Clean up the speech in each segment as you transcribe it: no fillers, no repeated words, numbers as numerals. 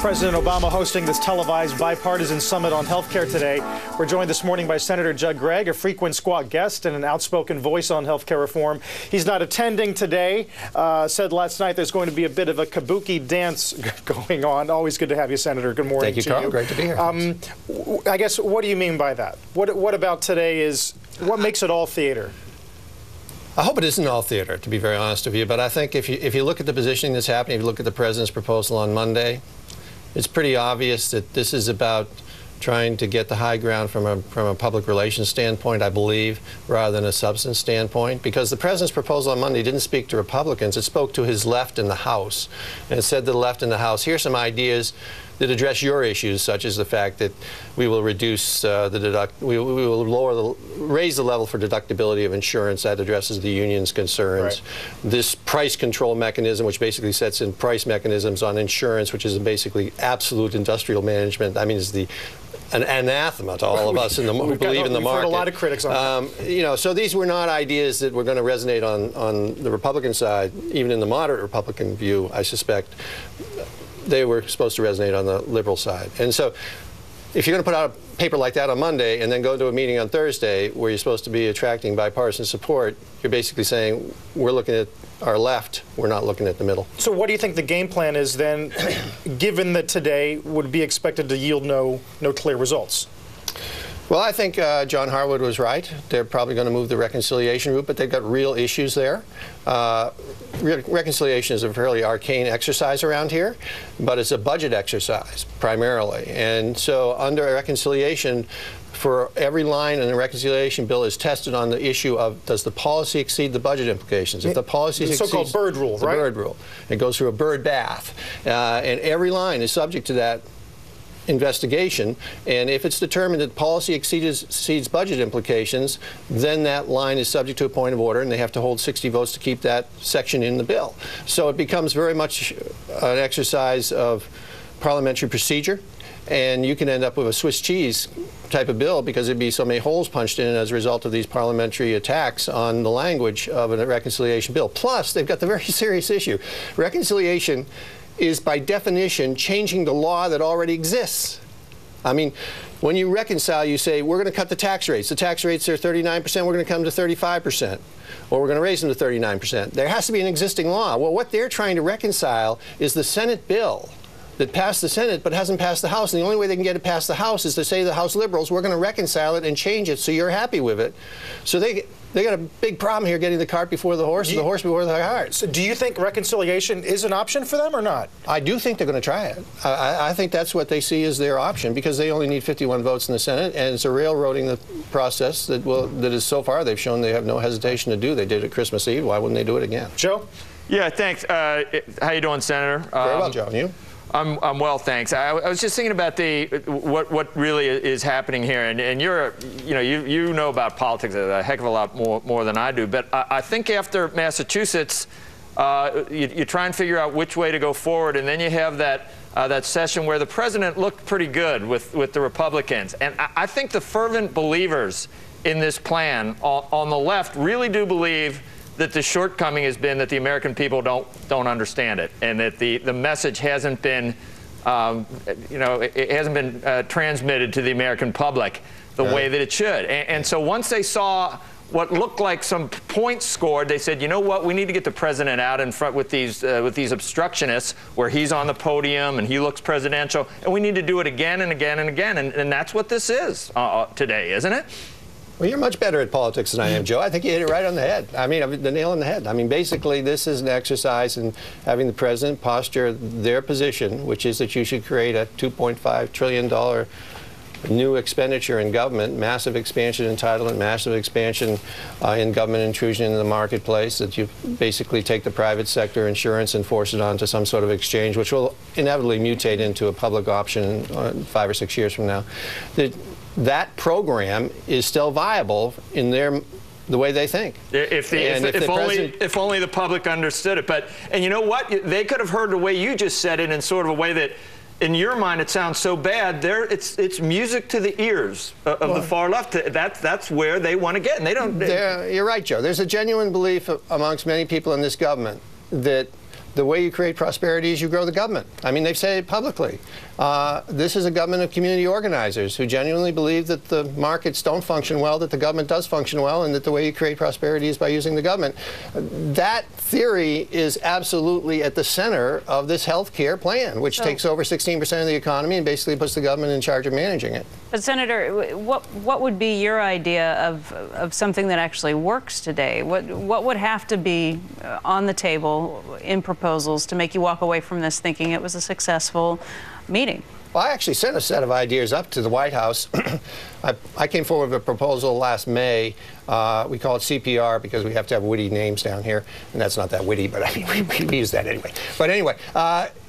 President Obama hosting this televised bipartisan summit on health care today. We're joined this morning by Senator Gregg, a frequent Squawk guest and an outspoken voice on health care reform. He's not attending today. Said last night there's going to be a bit of a kabuki dance going on. Always good to have you, Senator. Good morning. Thank you, Carl. Great to be here. I guess, what do you mean by that? What about today is, what makes it all theater? I hope it isn't all theater, to be very honest with you, but I think if you look at the positioning that's happening, if you look at the President's proposal on Monday, it's pretty obvious that this is about trying to get the high ground from a public relations standpoint, I believe, rather than a substance standpoint, because the President's proposal on Monday didn't speak to Republicans, it spoke to his left in the House, and it said to the left in the House, here's some ideas that address your issues, such as the fact that we will reduce we will raise the level for deductibility of insurance. That addresses the union's concerns. Right. This price control mechanism, which basically sets in price mechanisms on insurance, which is basically absolute industrial management. I mean, it's an anathema to all of us who believe in the market. We've heard a lot of critics on that. You know, so these were not ideas that were going to resonate on the Republican side, even in the moderate Republican view, I suspect. They were supposed to resonate on the liberal side. And so if you're going to put out a paper like that on Monday and then go to a meeting on Thursday where you're supposed to be attracting bipartisan support, you're basically saying we're looking at our left, we're not looking at the middle. So what do you think the game plan is then, given that today would be expected to yield no clear results? Well, I think John Harwood was right. They're probably going to move the reconciliation route, but they've got real issues there. Reconciliation is a fairly arcane exercise around here, but it's a budget exercise primarily. And so under reconciliation, for every line in the reconciliation bill is tested on the issue of, does the policy exceed the budget implications? If the policy exceeds the so-called bird rule, right? The bird rule. It goes through a bird bath. And every line is subject to that investigation, and if it's determined that policy exceeds budget implications, then that line is subject to a point of order, and they have to hold 60 votes to keep that section in the bill. So it becomes very much an exercise of parliamentary procedure, and you can end up with a Swiss cheese type of bill because there'd be so many holes punched in as a result of these parliamentary attacks on the language of a reconciliation bill. Plus, they've got the very serious issue. Reconciliation is by definition changing the law that already exists. I mean, when you reconcile, you say, we're going to cut the tax rates. The tax rates are 39%, we're going to come to 35%. Or we're going to raise them to 39%. There has to be an existing law. Well, what they're trying to reconcile is the Senate bill that passed the Senate but hasn't passed the House. And the only way they can get it past the House is to say to the House liberals, we're going to reconcile it and change it so you're happy with it. So they got a big problem here getting the cart before the horse and the horse before the cart. So do you think reconciliation is an option for them or not? I do think they're going to try it. I think that's what they see as their option because they only need 51 votes in the Senate, and it's a railroading the process that is so far they've shown they have no hesitation to do. They did it Christmas Eve. Why wouldn't they do it again? Joe? Yeah, thanks. How you doing, Senator? Very well, Joe. And you? I'm well, thanks. I was just thinking about what really is happening here, and you know about politics a heck of a lot more than I do. But I think after Massachusetts, you try and figure out which way to go forward, and then you have that session where the president looked pretty good with the Republicans, and I think the fervent believers in this plan on the left really do believe that the shortcoming has been that the American people don't understand it, and that the message hasn't been, it hasn't been transmitted to the American public the way that it should. And so once they saw what looked like some points scored, they said, you know what, we need to get the president out in front with these obstructionists where he's on the podium and he looks presidential, and we need to do it again and again and again, and that's what this is today, isn't it? Well, you're much better at politics than I am, Joe. I think you hit it right on the head. I mean, the nail on the head. I mean, basically, this is an exercise in having the president posture their position, which is that you should create a $2.5 trillion new expenditure in government, massive expansion in entitlement, massive expansion in government intrusion in the marketplace, that you basically take the private sector insurance and force it onto some sort of exchange, which will inevitably mutate into a public option 5 or 6 years from now. That program is still viable in the way they think. If only the public understood it. And you know what? They could have heard the way you just said it in sort of a way that, in your mind, it sounds so bad. It's music to the ears of the far left. That's where they want to get, and they don't. You're right, Joe. There's a genuine belief amongst many people in this government that The way you create prosperity is you grow the government. I mean, they've said it publicly. This is a government of community organizers who genuinely believe that the markets don't function well, that the government does function well, and that the way you create prosperity is by using the government. That theory is absolutely at the center of this health care plan, which takes over 16% of the economy and basically puts the government in charge of managing it. But Senator, what would be your idea of something that actually works today? What would have to be on the table in proposals to make you walk away from this thinking it was a successful meeting? Well, I actually sent a set of ideas up to the White House. I came forward with a proposal last May. We call it CPR because we have to have witty names down here, and that's not that witty, but I mean, we use that anyway. But anyway,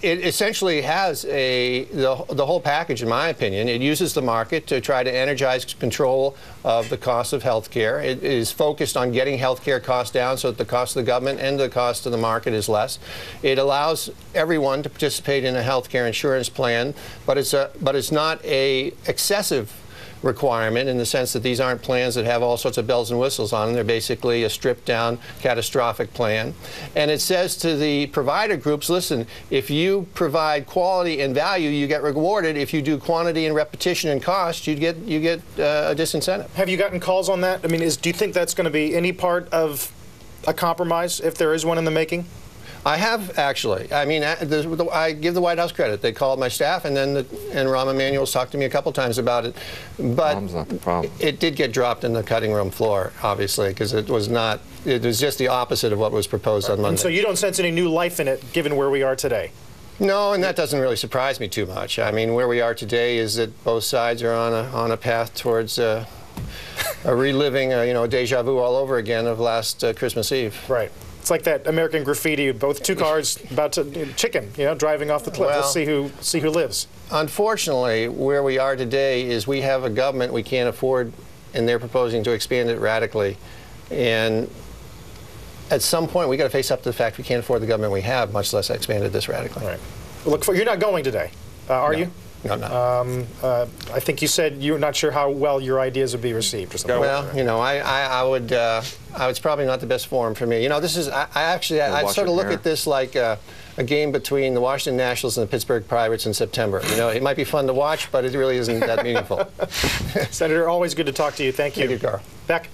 it essentially has the whole package, in my opinion. It uses the market to try to energize control of the cost of health care. It is focused on getting health care costs down so that the cost of the government and the cost of the market is less. It allows everyone to participate in a health care insurance plan, but it's not a excessive requirement in the sense that these aren't plans that have all sorts of bells and whistles on them. They're basically a stripped-down, catastrophic plan. And it says to the provider groups, listen, if you provide quality and value, you get rewarded. If you do quantity and repetition and cost, you get a disincentive. Have you gotten calls on that? I mean, do you think that's going to be any part of a compromise, if there is one in the making? I have, actually. I mean, I give the White House credit. They called my staff, and then Rahm Emanuel's talked to me a couple times about it. But it did get dropped in the cutting room floor, obviously, because it was just the opposite of what was proposed on Monday. And so you don't sense any new life in it, given where we are today? No, and that doesn't really surprise me too much. I mean, where we are today is that both sides are on a path towards a reliving, a deja vu all over again of last Christmas Eve. Right. It's like that American Graffiti, both two cars about to chicken, driving off the cliff. Well, Let's see who lives. Unfortunately, where we are today is we have a government we can't afford, and they're proposing to expand it radically. And at some point, we got to face up to the fact we can't afford the government we have, much less expand it this radically. Right. Well, look, you're not going today, are you? No, I'm not. I think you said you're not sure how well your ideas would be received or something. Well, it's probably not the best forum for me. This is, I sort of look at this like a game between the Washington Nationals and the Pittsburgh Pirates in September. It might be fun to watch, but it really isn't that meaningful. Senator, always good to talk to you. Thank you. Thank you, Carl. Back.